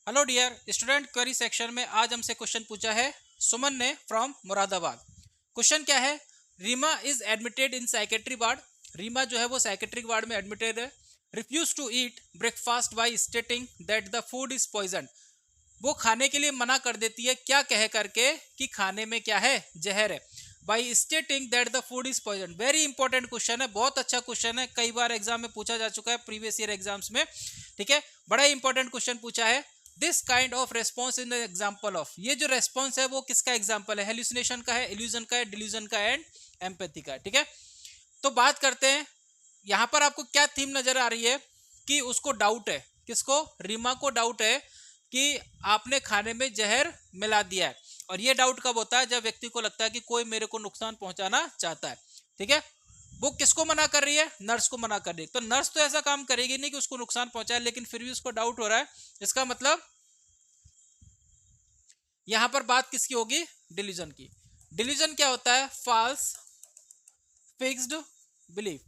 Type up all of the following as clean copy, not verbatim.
Hello dear student, query section में आज हमसे क्वेश्चन पूछा है सुमन ने फ्रॉम मुरादाबाद। क्वेश्चन क्या है? Reema is admitted in psychiatry ward. Reema जो है वो साइकेट्रिक वार्ड में एडमिटेड है। Refuse to eat breakfast by stating that the food is poison. वो खाने के लिए मना कर देती है, क्या कह करके कि खाने में क्या है, जहर है। By stating that the food is poison. Very important question है, बहुत अच्छा क्वेश्चन है, कई बार एग्जाम में पूछा जा चुका है, प्रीवियस ईयर एग्जाम्स में। ठीक है, बड़ा इंपॉर्टेंट क्वेश्चन पूछा है। This kind of response in the example of. ये जो रेस्पॉन्स है वो किसका एग्जाम्पल है? हेलुसिनेशन का है, इल्यूजन का है, डिल्यूजन का एंड एम्पैथी का है। ठीक है, तो बात करते हैं। यहां पर आपको क्या थीम नजर आ रही है कि उसको डाउट है, किसको? रीमा को डाउट है कि आपने खाने में जहर मिला दिया है। और ये डाउट कब होता है? जब व्यक्ति को लगता है कि कोई मेरे को नुकसान पहुंचाना चाहता है। ठीक है, वो किसको मना कर रही है? नर्स को मना कर रही है। तो नर्स तो ऐसा काम करेगी नहीं कि उसको नुकसान पहुंचाए, लेकिन फिर भी उसको डाउट हो रहा है। इसका मतलब यहां पर बात किसकी होगी? डिल्यूजन की। डिल्यूजन क्या होता है? False fixed belief.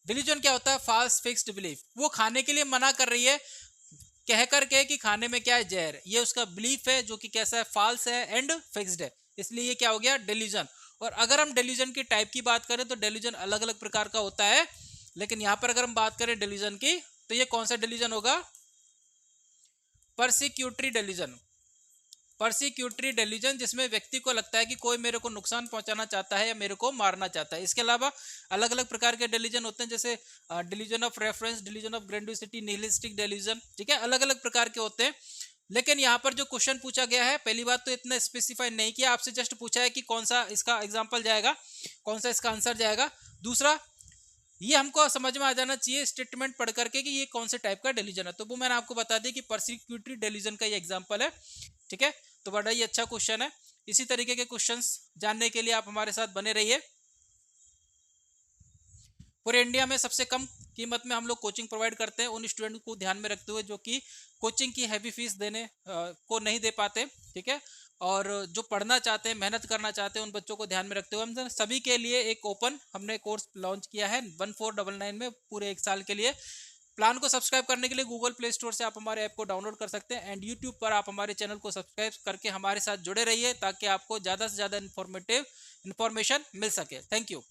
डिल्यूजन क्या होता है? False fixed belief. वो खाने के लिए मना कर रही है कह करके कि खाने में क्या है, जहर। ये उसका बिलीफ है जो कि कैसा है? फॉल्स है एंड फिक्स्ड है। इसलिए ये क्या हो गया? डिल्यूजन। और अगर हम डिल्यूजन की टाइप की बात करें तो डिल्यूजन अलग अलग प्रकार का होता है, लेकिन यहां पर अगर हम बात करें डिल्यूजन की तो ये कौन सा डिल्यूजन होगा? परसिक्यूटरी डिल्यूजन। परसिक्यूटरी डिल्यूजन, जिसमें व्यक्ति को लगता है कि कोई मेरे को नुकसान पहुंचाना चाहता है या मेरे को मारना चाहता है। इसके अलावा अलग अलग प्रकार के डिल्यूजन होते हैं, जैसे delusion of reference, delusion of grandiosity, nihilistic delusion. ठीक है, अलग अलग प्रकार के होते हैं। लेकिन यहाँ पर जो क्वेश्चन पूछा गया है, पहली बात तो इतना स्पेसिफाई नहीं किया, आपसे जस्ट पूछा है कि कौन सा इसका एग्जाम्पल जाएगा, कौन सा इसका आंसर जाएगा। दूसरा, ये हमको समझ में आ जाना चाहिए स्टेटमेंट पढ़ करके कि ये कौन से टाइप का डिलीजन है। तो वो मैंने आपको बता दी कि परसिक्यूटरी डिलीजन का ये एग्जांपल है। ठीक है, तो बड़ा ही अच्छा क्वेश्चन है। इसी तरीके के क्वेश्चंस जानने के लिए आप हमारे साथ बने रहिए। पूरे इंडिया में सबसे कम कीमत में हम लोग कोचिंग प्रोवाइड करते हैं उन स्टूडेंट को ध्यान में रखते हुए जो कि कोचिंग की हैवी फीस देने को नहीं दे पाते। ठीक है, और जो पढ़ना चाहते हैं, मेहनत करना चाहते हैं, उन बच्चों को ध्यान में रखते हुए हम सभी के लिए एक ओपन हमने कोर्स लॉन्च किया है 1499 में पूरे 1 साल के लिए। प्लान को सब्सक्राइब करने के लिए गूगल प्ले स्टोर से आप हमारे ऐप को डाउनलोड कर सकते हैं एंड यूट्यूब पर आप हमारे चैनल को सब्सक्राइब करके हमारे साथ जुड़े रहिए ताकि आपको ज़्यादा से ज़्यादा इन्फॉर्मेशन मिल सके। Thank you.